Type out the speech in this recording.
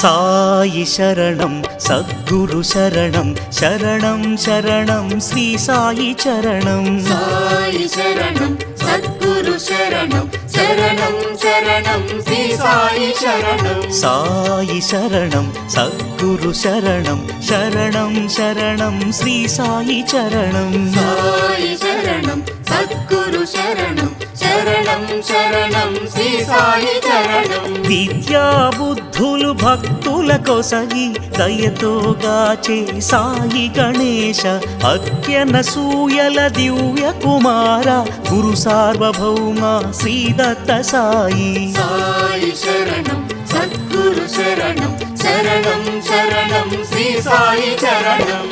సాయి శరణం సద్గురు శరణం శరణం శరణం శ్రీ సాయి చరణం సాయి శరణం సద్గురు శరణం శరణం శరణం శ్రీ సాయి శరణం సాయి శరణం సద్గురు శరణం శరణం శరణం శ్రీ సాయి చరణం సాయి శరణం సద్గురు శరణం శరణం శరణం శ్రీ సాయి చరణం విద్యా బుద్ధులు భక్తుల కొసగి దయతో గాచే సాయి గణేశ అత్యనసూయల దివ్య కుమార గురు సార్వభౌమ శ్రీ దత్త సాయి సాయి శరణం సద్గురు శరణం శరణం శరణం శ్రీ సాయి చరణం